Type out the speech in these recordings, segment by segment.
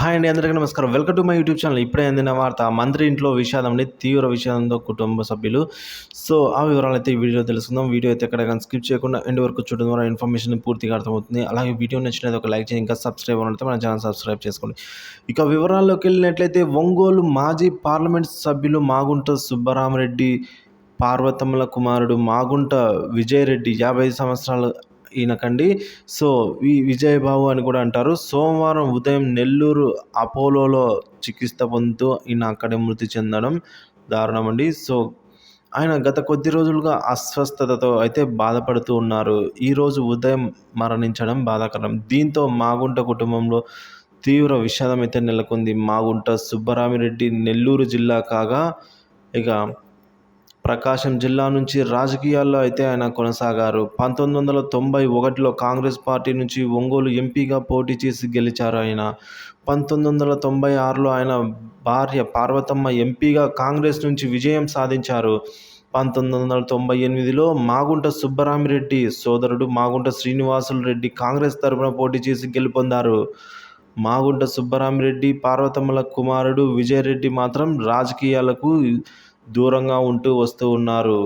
Hi అండి, అందరికీ నమస్కారం. Welcome to my YouTube channel. ఇప్పుడే అందిన వార్త, మంత్రి ఇంట్లో విషాదం అండి. తీవ్ర విషాదంతో కుటుంబ సభ్యులు. సో ఆ వివరాలు అయితే ఈ వీడియో తెలుసుకుందాం. వీడియో అయితే ఎక్కడ కానీ స్కిప్ చేయకుండా ఎండ్ వరకు చూడడం ద్వారా ఇన్ఫర్మేషన్ పూర్తిగా అర్థమవుతుంది. అలాగే వీడియో నచ్చినది ఒక లైక్ చేయండి. ఇంకా సబ్స్క్రైబ్ అవ్వనట్లయితే మన ఛానల్ సబ్స్క్రైబ్ చేసుకోండి. ఇక వివరాల్లోకి వెళ్ళినట్లయితే, ఒంగోలు మాజీ పార్లమెంట్ సభ్యులు మాగుంట సుబ్బరామరెడ్డి పార్వతమ్మల కుమారుడు మాగుంట విజయరెడ్డి 55 సంవత్సరాలు ఈయనకండి. సో ఈ విజయబాబు అని కూడా అంటారు. సోమవారం ఉదయం నెల్లూరు అపోలోలో చికిత్స పొందుతూ ఈయన అక్కడే మృతి చెందడం దారుణమండి. సో ఆయన గత కొద్ది రోజులుగా అస్వస్థతతో అయితే బాధపడుతూ ఉన్నారు. ఈరోజు ఉదయం మరణించడం బాధాకరం. దీంతో మాగుంట కుటుంబంలో తీవ్ర విషాదం అయితే నెలకొంది. మాగుంట సుబ్బరామిరెడ్డి నెల్లూరు జిల్లా కాగా, ఇక ప్రకాశం జిల్లా నుంచి రాజకీయాల్లో అయితే ఆయన కొనసాగారు. 1991లో కాంగ్రెస్ పార్టీ నుంచి ఒంగోలు ఎంపీగా పోటీ చేసి గెలిచారు ఆయన. 1996లో ఆయన భార్య పార్వతమ్మ ఎంపీగా కాంగ్రెస్ నుంచి విజయం సాధించారు. 1998లో మాగుంట సుబ్బరామిరెడ్డి సోదరుడు మాగుంట శ్రీనివాసులు రెడ్డి కాంగ్రెస్ తరపున పోటీ చేసి గెలుపొందారు. మాగుంట సుబ్బరామిరెడ్డి పార్వతమ్మల కుమారుడు విజయరెడ్డి మాత్రం రాజకీయాలకు దూరంగా ఉంటూ వస్తూ ఉన్నారు.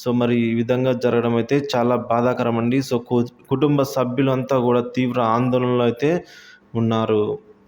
సో మరి ఈ విధంగా జరగడం అయితే చాలా బాధాకరం అండి. సో కుటుంబ సభ్యులంతా కూడా తీవ్ర ఆందోళనలో అయితే ఉన్నారు.